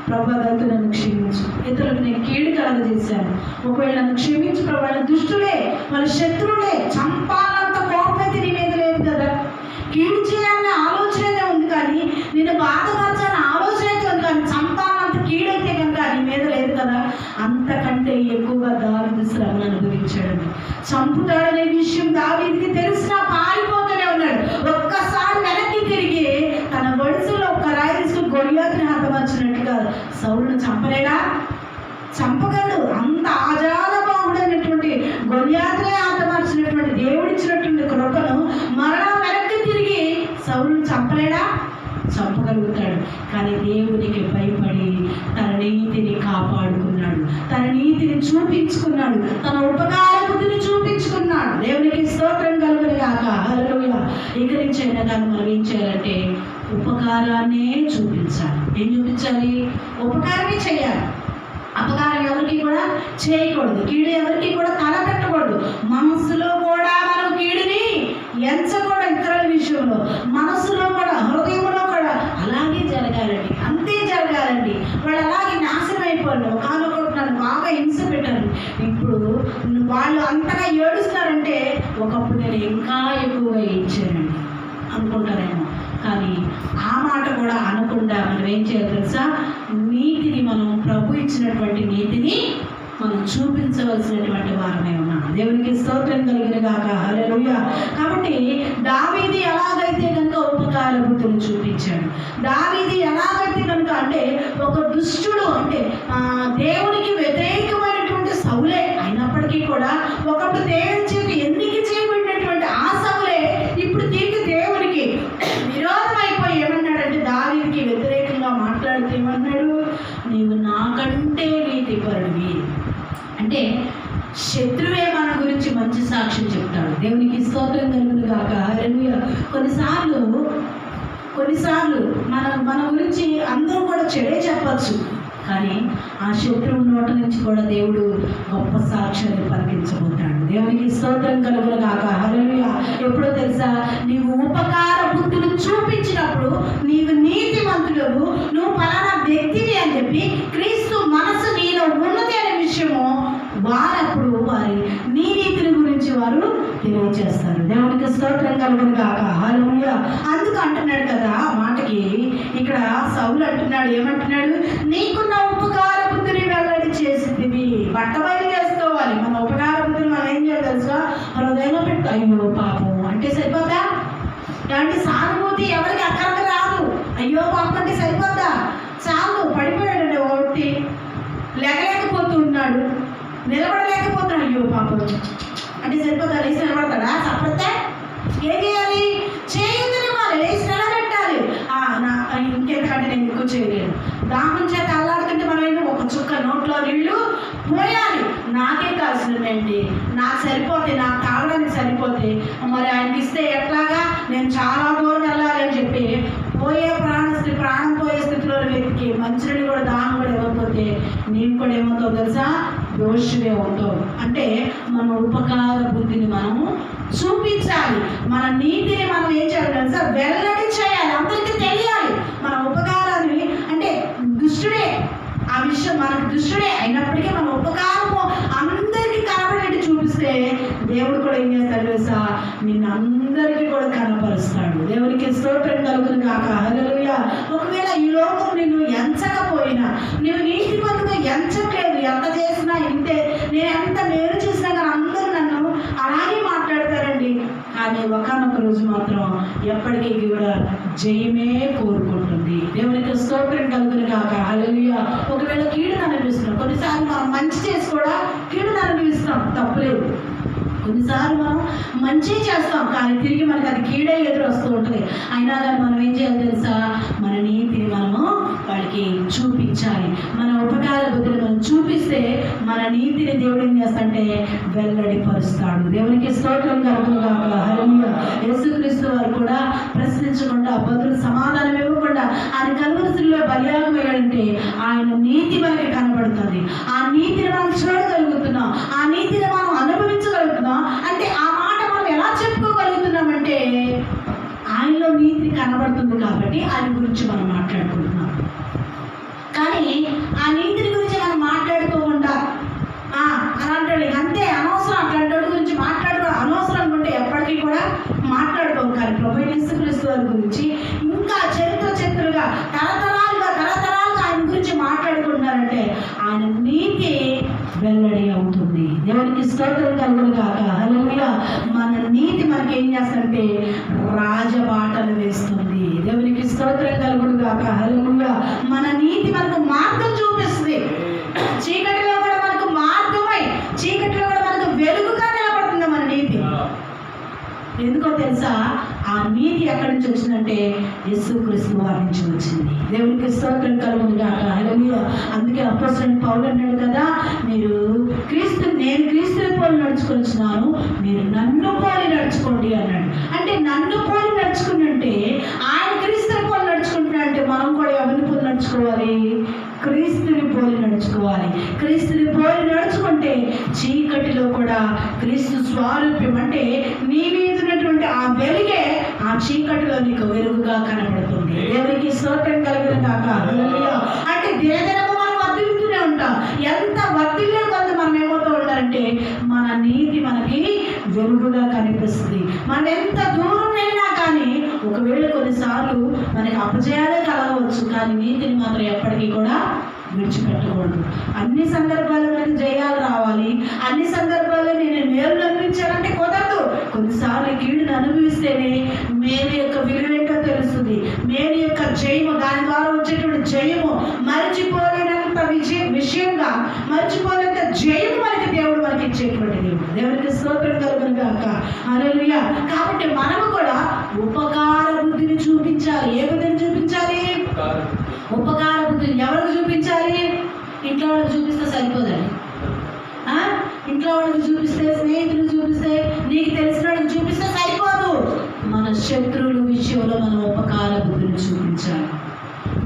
ప్రభు అదంతా నన్ను క్షమించు, ఇతరులకు నేను కీడు కలగజేశాను, ఒకవేళ నన్ను క్షమించు ప్రభు, వాళ్ళ దుష్టులే, వాళ్ళ శత్రువులే, చంపాలంత కోపం అయితే నీ మీద లేదు కదా, కీడు చేయాలనే ఆలోచనే ఉంది కానీ, నేను బాధపరచాలని ఆలోచన అయితే ఉంది కానీ చంపాలంత కీడైతే కనుక నీ మీద లేదు కదా. అంతకంటే ఎక్కువగా దావీదు శ్రమను అనుభవించాడు. చంపుతాడనే విషయం దావీదుకి తెలిసినా పారిపోతూనే ఉన్నాడు. ఒక్కసారి వెనక్కి తిరిగి తన వడిసలో ఒక్క రాయిసు గొలియాతుని హతమార్చినట్టుగా సౌలును చంపలేడా? చంపగలడు. అంత ఆజాలబాహుడైనటువంటి గొలియాతునే హతమార్చినటువంటి దేవుడిచ్చినటువంటి కృపను మరలా వెనక్కి తిరిగి సౌలును చంపలేడా? చంపగలుగుతాడు. కానీ దేవునికి భయపడి తన నీతిని కాపాడుకున్నాడు, తన నీతిని చూపించుకున్నాడు, తన ఉపకార బుద్ధిని చూపించుకున్నాడు. దేవునికి స్తోత్రం కలుగును గాక. హల్లెలూయా. ఇక నుంచి అయినా కానీ మనం ఏం చేయాలంటే ఉపకారాన్నే చూపించాలి. ఏం చూపించాలి? ఉపకారమే చేయాలి. అపకారం ఎవరికి కూడా చేయకూడదు, కీడు ఎవరికి కూడా తలపెట్టకూడదు. మనస్సులో కూడా మనం కీడుని ఎంచకూడదు. ఇతరుల విషయంలో మనస్సులో కూడా, హృదయంలో కూడా అలాగే జరగాలండి, అంతే జరగాలండి. వాళ్ళు అలాగే నాశనం అయిపోయారు. ఒకనొకటి నన్ను బాగా హింస పెట్టారు, ఇప్పుడు వాళ్ళు అంతగా ఏడుస్తారంటే ఒకప్పుడు నేను ఇంకా ఎక్కువగా ఇచ్చానండి అనుకుంటారేమో. కానీ ఆ మాట కూడా అనకుండా మనం ఏం చేయాలి తెలుసా? నీతిని, మనం ప్రభు ఇచ్చినటువంటి నీతిని మనం చూపించవలసినటువంటి వారమే ఉన్నాం. దేవునికి స్తోత్రం కలిగిన గాక. హల్లెలూయా. కాబట్టి దావీదు ఎలాగైతే కనుక ఉపకార బుద్ధిని చూపించాడు, దావీదు ఎలాగైతే కనుక అంటే ఒక దుష్టుడు, అంటే దేవునికి వ్యతిరేకమైనటువంటి సౌలే అయినప్పటికీ కూడా ఒకప్పుడు దేవుని చేత ఎన్నిక చేయబడినటువంటి ఆ సౌలే ఇప్పుడు తిరిగి దేవునికి విరోధం అయిపోయి ఏమన్నాడంటే, దావీదుకి వ్యతిరేకంగా మాట్లాడుతూ ఏమన్నాడు? నీవు నాకంటే నీతిపరుడివి. అంటే శత్రువే మన గురించి మంచి సాక్ష్యం చెప్తాడు. దేవునికి స్తోత్రం కలుగును గాక. హల్లెలూయా. కొన్నిసార్లు మన గురించి అందరూ కూడా చెడే చెప్పచ్చు, కానీ ఆ శత్రువు నోట నుంచి కూడా దేవుడు గొప్ప సాక్ష్యాన్ని పలికించబోతాడు. దేవునికి స్తోత్రం కలుగును గాక. హల్లెలూయా. ఎప్పుడో తెలుసా? నీవు ఉపకార బుద్ధిని చూపించినప్పుడు నీవు నీతిమంతుడవు, నువ్వు పలానా వ్యక్తివి అని చెప్పి క్రీస్తు మనసు నీలో ఉన్నది అనే విషయము వారప్పుడు వారి నీ నీతిని గురించి వారు తెలియజేస్తారు. దేవునికి స్తోత్రం కలుగును గాక. హల్లెలూయా. అందుకు అంటున్నాడు కదా ఆ మాటకి, ఇక్కడ సౌలు అంటున్నాడు, ఏమంటున్నాడు? నీకున్న ఉపకార బుద్ధిని వెల్లడి చేసింది. బట్టబయలు చేసుకోవాలి. మన ఉపకార బుద్ధిని మనం ఏం చేయాలి తెలుసా? హృదయంలో పెట్టు. అయ్యో పాపం అంటే సరిపోదా? ఇలాంటి సానుభూతి ఎవరికి అక్కడికి రాదు. అయ్యో పాపం అంటే సరిపోద్దా? చాలు. పడిపోయాడు ఒకటి, లేకపోతున్నాడు, నిలబడలేకపోతున్నాడు, అయ్యో పాపం అంటే సరిపోతా? లేచి నిలబడతాడా? సరిపోతే ఏం చేయాలి? చేయునివ్వాలి, లేచి నిలబెట్టాలి. ఇంకెందుకంటే నేను ఎక్కువ చేయలేను. దాహం చేత అల్లాడుతుంటే మనం ఏంటి? ఒక చుక్క నోట్లో నీళ్ళు పోయాలి. నాకే కావాల్సిందండి, నాకు సరిపోతే, నాకు తాగడానికి సరిపోతే మరి ఆయనకి ఇస్తే ఎట్లాగా? నేను చాలా దూరం వెళ్ళాలి అని చెప్పి ప్రాణం పోయే స్థితిలో వ్యక్తికి మంచినీళ్ళు కూడా, దాహం కూడా ఇవ్వకపోతే నీవు కూడా ఏమవుతావు తెలుసా? దోషుడే అవుతావు. అంటే మన ఉపకార బుద్ధిని మనము చూపించాలి. మన నీతిని మనం ఏం చేయాలి తెలుసా? వెల్లడి చేయాలి, అందరికీ తెలియాలి. మన ఉపకారాన్ని అంటే దుష్టుడే ఆ విషయం మనకు దుష్టుడే అయినప్పటికీ మన ఉపకారము అందరికీ కనబడేట్టు చూపిస్తే దేవుడు కూడా ఏం చేస్తాడు తెలుసా, నిన్ను అందరికీ కూడా కనపరుస్తాడు. దేవునికి స్తోత్రం కలుగును గాక. హల్లెలూయా. ఒకవేళ ఈ లోకం నిన్ను ఎంచకపోయినా, నువ్వు నీతి పనుగా ఎంచట్లేదు, ఎంత చేసినా ఇంతే, నేను ఎంత మేలు చేసినా కానీ అందరూ నన్ను అలాగే మాట్లాడతారండి. కానీ ఒకనొక రోజు మాత్రం ఎప్పటికీ కూడా జయమే కోరుకుంటుంది. దేవునికి స్తోత్రం కలుగును గాక. హల్లెలూయా. ఒకవేళ కీడును అనిపిస్తున్నాం, కొన్నిసార్లు మనం మంచి చేసి కూడా కీడును అనిపిస్తాం, తప్పులేదు. కొన్నిసార్లు మనం మంచి చేస్తాం కానీ తిరిగి మనకి అది కీడే ఎదురు వస్తూ ఉంటుంది. అయినా కానీ మనం ఏం చేయాలి తెలుసా, మన నీతిని మనము వాడికి చూపించాలి. మన ఉపకార బుద్ధిని మనం చూపిస్తే మన నీతిని దేవుడు ఏం చేస్తాడంటే వెల్లడిపరుస్తాడు. దేవునికి స్తోత్రం కలుగును గాక. హల్లెలూయా. యేసుక్రీస్తు వారు కూడా ప్రశ్నించకుండా, బదులు సమాధానం ఇవ్వకుండా ఆయన కలువరిలో బలియాగం వేయాలంటే ఆయన నీతి మనకి కనబడుతుంది. ఆ నీతిని మనం చూడగలుగుతున్నాం, ఆ నీతిని మనం అనుభవించగలుగుతున్నాం. అంటే ఆ మాట మనం ఎలా చెప్పుకోగలుగుతున్నామంటే ఆయనలో నీతి కనబడుతుంది కాబట్టి ఆయన గురించి మనం మాట్లాడుకుంటున్నాం. కానీ ఆ నీతిని గురించి మనం మాట్లాడుకోకుండా అలాంటి అంతే అనవసరం, అట్లాంటి గురించి మాట్లాడుకో అనవసరం అనుకుంటే ఎప్పటికీ కూడా మాట్లాడుకోం. కానీ ప్రభువైన యేసుక్రీస్తు వారి గురించి ఇంకా చరిత్రగా తరతరాలుగా ఆయన గురించి మాట్లాడుకుంటున్నారంటే ఆయన నీతి వెల్లడి అవుతుంది. దేవునికి స్తోత్రం కలుగును గాక. హల్లెలూయా. మన నీతి మనకి ఏం చేస్తుందంటే రాజబాటలు వేస్తుంది. దేవునికి స్తోత్రం కలుగును గాక. హల్లెలూయా. మన నీతి మనకు మార్గం చూపిస్తుంది. చీకటిలో కూడా మనకు మార్గమై, చీకటిలో కూడా మనకు వెలుగుగా నిలబడుతుంది మన నీతి. ఎందుకో తెలుసా, ఆ నీతి ఎక్కడి నుంచి వచ్చిందంటే యేసుక్రీస్తు వారి నుంచి వచ్చింది. దేవునికి స్తోత్రం కలుగును గాక. హల్లెలూయా. అందుకే అపోస్తలుడైన పౌలు అన్నాడు కదా, నేను క్రీస్తుని పోలి నడుచుకొచ్చినాను, మీరు నన్ను పోలి నడుచుకోండి అన్నాడు. అంటే నన్ను పోలి నడుచుకుంటే ఆయన క్రీస్తుని పోలి నడుచుకుంటున్నాడంటే మనం కూడా ఎవరిని పోలి నడుచుకోవాలి? క్రీస్తుని పోలి నడుచుకోవాలి. క్రీస్తుని పోలి నడుచుకుంటే చీకటిలో కూడా క్రీస్తు స్వారూప్యం అంటే నీ మీద ఉన్నటువంటి ఆ వెలుగే ఆ చీకటిలో నీకు వెలుగుగా కనబడుతుంది. దేవునికి స్తోత్రం కలుగును గాక. అంటే దినదినము మనం వర్ధిల్లుతూనే ఉంటాం. ఎంత వర్ధిల్లే కొంత మనం ఏమవుతూ ఉంటారంటే మన నీతి మనకి వెలుగుగా కనిపిస్తుంది. మనం ఎంత దూరం వెళ్ళినా కానీ ఒకవేళ కొన్నిసార్లు మనకి అపజయాలే కలగవచ్చు, కానీ నీతిని మాత్రం ఎప్పటికీ కూడా విడిచిపెట్టకూడదు. అన్ని సందర్భాల్లో మనకి జయాలు రావాలి, అన్ని సందర్భాల్లో నేను మేలు అనిపించాలంటే కుదరదు. కొన్నిసార్లు కీడును అనుభవిస్తేనే మేలు యొక్క విలువేంటో తెలుస్తుంది. మేలు యొక్క జయము, దాని ద్వారా వచ్చేటువంటి జయము మర్చిపోలేనంత విషయంగా, మర్చిపోలేనంత జయము మనకి దేవుడు మనకి ఇచ్చేటువంటి దేవుడు. దేవుడికి స్తోత్రం కలుగును గాక. హల్లెలూయా. కాబట్టి మనము కూడా ఉపకార బుద్ధిని చూపించాలి. ఏ బుద్ధిని చూపించాలి? ఉపకార బుద్ధిని ఎవరికి చూపించాలి? ఇంట్లో వాళ్ళకి చూపిస్తే సరిపోదండి. ఇంట్లో వాళ్ళకి చూపిస్తే, స్నేహితులకు చూపిస్తే, నీకు తెలిసిన వాళ్ళకి చూపిస్తే సరిపోదు. మన శత్రువుల విషయంలో మనం ఉపకార బుద్ధిని చూపించాలి.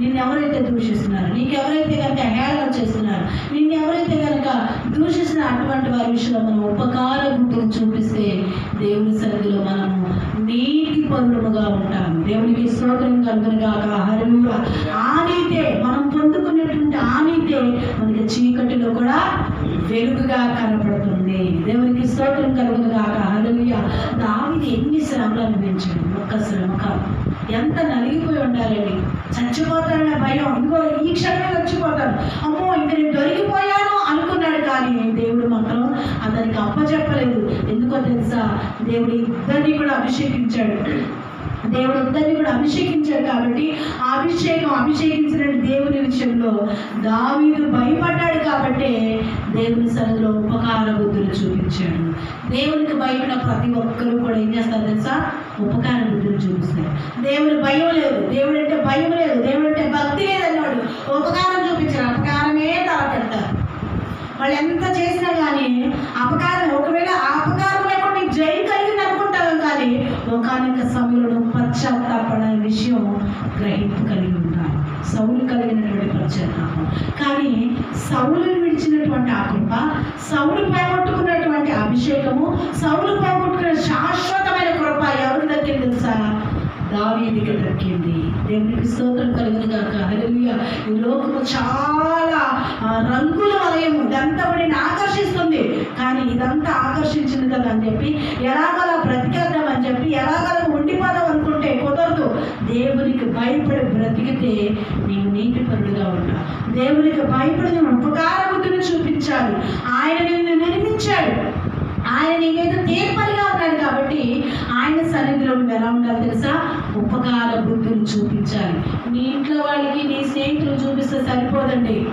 నిన్ను ఎవరైతే దూషిస్తున్నారు, నీకు ఎవరైతే కనుక హేళన చేస్తున్నారు, నిన్ను ఎవరైతే కనుక దూషిస్తున్న అటువంటి వారి విషయంలో మనం ఉపకార బుద్ధిని చూపిస్తే దేవుని సన్నిధిలో మనము నీతి పరులముగా ఉంటాము. దేవునికి స్తోత్రం కలుగును గాక. హల్లెలూయా. ఆ నీతే మనం పొందుకునేటువంటి ఆ నీతే మనకి చీకటిలో కూడా వెలుగుగా కనపడుతుంది. దేవునికి స్తోత్రం కలుగును గాక. హల్లెలూయా. దావీదు ఎన్ని శ్రమలు అనుభవించాడు, ఒక్క శ్రమ కాదు. ఎంత నలిగిపోయి ఉండాలండి. చచ్చిపోతాడన్న భయం, ఇంకో ఈ క్షణమే చచ్చిపోతాను, అమ్మో ఇంక నేను దొరికిపోయాను అనుకున్నాడు. కానీ దేవుడు మాత్రం అతనికి అప్పచెప్పలేదు. ఎందుకో తెలుసా, దేవుడు ఇద్దరిని కూడా అభిషేకించాడు. కాబట్టి అభిషేకించిన దేవుని విషయంలో దావీదు భయపడ్డాడు. కాబట్టి దేవుని సన్నిధిలో ఉపకార బుద్ధులు చూపించాడు. దేవునికి భయపడిన ప్రతి ఒక్కరూ కూడా ఏం చేస్తారు తెలుసా? ఉపకార బుద్ధులు చూపిస్తారు. దేవుని భయం లేదు, దేవుడు అంటే భయం లేదు, దేవుడు అంటే భక్తి లేదన్నాడు. ఉపకారం చూపించారు, అపకారమే తలపెడతారు. వాళ్ళు ఎంత చేసినా కానీ అపకారం, ఒకవేళ ఆ అపకారం లేకుండా నీకు జయం కలిగింది అనుకుంటావు, కానీ ఒకనొక సమయంలో పశ్చాత్తాపడే విషయం గ్రహింపు కలిగి ఉంటారు. సౌలు కలిగినటువంటి పశ్చాత్తాపం, కానీ సౌలుని విడిచినటువంటి ఆ కృప, సౌలు పోగొట్టుకున్నటువంటి అభిషేకము, సౌలు పోగొట్టుకున్న శాశ్వతమైన కృప ఎవరి దగ్గర తెలుసా? దావీదు దావీదుకి దక్కింది. దేవునికి స్తోత్రం కలుగును గాక. హల్లెలూయా. ఈ లోకము చాలా రంగుల వలయము, ఇదంతా వాడిని ఆకర్షిస్తుంది. కానీ ఇదంతా ఆకర్షించింది కదా అని చెప్పి ఎలాగలా బ్రతికేద్దామని చెప్పి ఎలాగలా ఉండిపోదాం అనుకుంటే కుదరదు. దేవునికి భయపడి బ్రతికితే నీవు నీతిపరుడుగా ఉంటావు. దేవునికి భయపడి నువ్వు ఉపకార బుద్ధిని చూపించాలి. ఆయన నిన్ను నిర్మించాడు, ఆయన నీ మీద తీర్పరిగా ఉన్నాడు. కాబట్టి ఆయన సన్నిధిలో నువ్వు ఎలా ఉండాలి తెలుసా? ఉపకార బుద్ధిని చూపించాలి. నీ ఇంట్లో వాళ్ళకి నీ స్నేహితులు చూపిస్తే సరిపోదండి.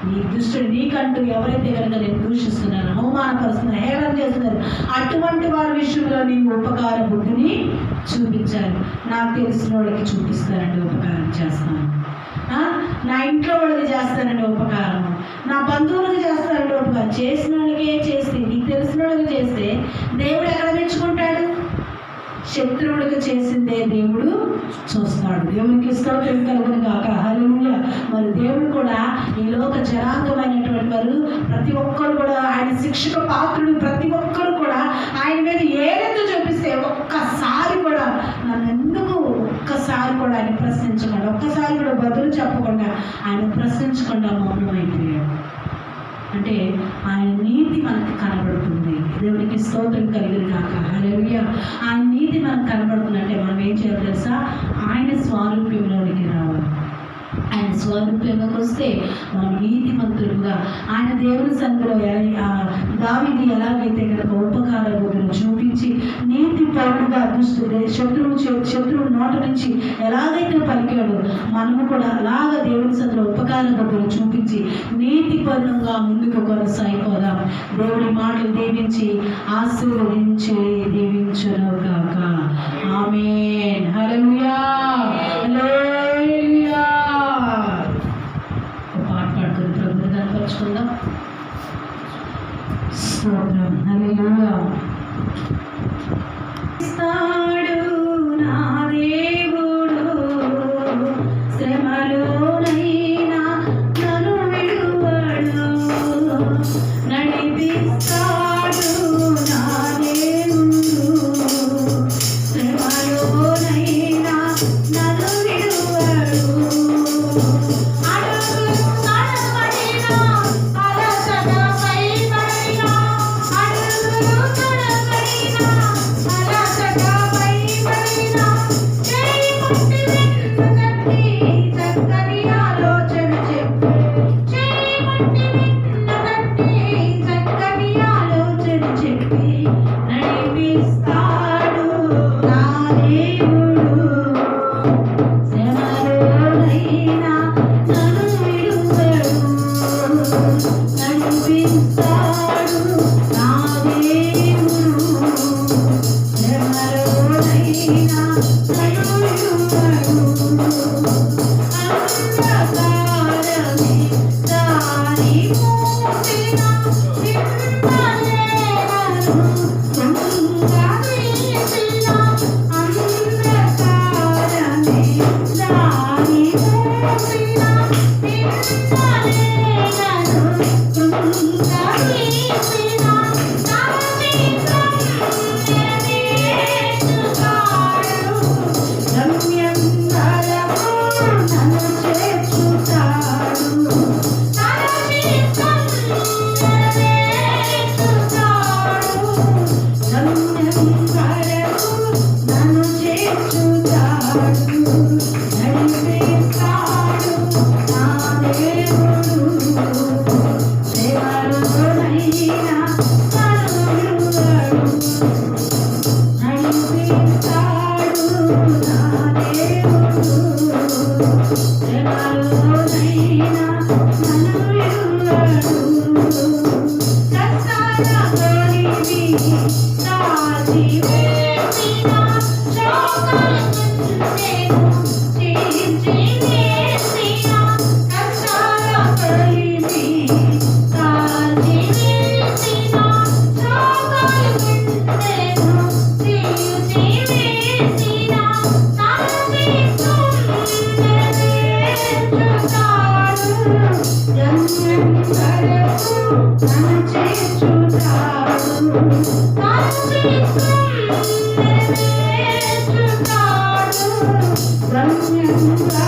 నీ దుష్టుడు నీకంటూ ఎవరైతే కనుక నేను దూషిస్తున్నారు, అవమానపరుస్తున్నారు, హేళన చేస్తున్నారు, అటువంటి వారి విషయంలో నీవు ఉపకార బుద్ధిని చూపించాలి. నాకు తెలిసిన వాళ్ళకి చూపిస్తానండి, ఉపకారం చేస్తాను. నా ఇంట్లో వాళ్ళకి చేస్తానండి ఉపకారం, నా బంధువులకు చేస్తానండి ఉపకారం. చేసిన వాళ్ళకే చేస్తే, నీకు తెలిసిన వాళ్ళకి చేస్తే దేవుడు ఎక్కడ మెచ్చుకుంటాడు? శత్రువుడికి చేసిందే దేవుడు చూస్తాడు. దేవునికి స్తోత్రం కలుగును గాక. హల్లెలూయా. మరి దేవుడు కూడా ఈ లోక జనాంగమైనటువంటి వారు ప్రతి ఒక్కరు కూడా ఆయన శిక్షకు పాత్రుడు. ప్రతి ఒక్కరు కూడా ఆయన మీద ఏదైతే చూపిస్తే ఒక్కసారి కూడా నన్ను ఎందుకు ఒక్కసారి కూడా ఆయన ప్రశ్నించకుండా, ఒక్కసారి కూడా బదులు చెప్పకుండా, ఆయన ప్రశ్నించకుండా మౌనమైపోయాడు. అంటే ఆయన నీతి మనకు కనబడుతుంది. దేవునికి స్తోత్రం కలిగింది కాక. హల్లెలూయా. ఆయన నీతి మనకు కనబడుతుందంటే మనం ఏం చేయాలి తెలుసా? ఆయన స్వారూప్యంలోనికి రావాలి. ఆయన స్వరూపంలోకి వస్తే మనం నీతిమంతులుగా ఆయన దేవుని సన్నిధిలో దావీదు ఎలాగైతే కనుక ఉపకార బుద్ధిని చూపించి నీతి పరుడుగా శత్రువు నోట నుంచి ఎలాగైతే పలికాడో మనము కూడా అలాగ దేవుని సన్నిధిలో ఉపకార బుద్ధిని చూపించి నీతి పరులంగా ముందుకు కొనసాగిపోదాం. దేవుడి మాటలు దీవించి ఆశీర్వదించి దీవించును గాక. ఆమేన్. హల్లెలూయా. హల్లెలూయా. కనపరుచుకుందాం. స్తోత్రం. హల్లెలూయా. నా దేవుడు శ్రమలోనైనా నన్ను విడువడు, నడిపిస్తాడు నా దేవుడు శ్రమలోనైనా నన్ను విడువడు. Thank you. పుణ్యముగా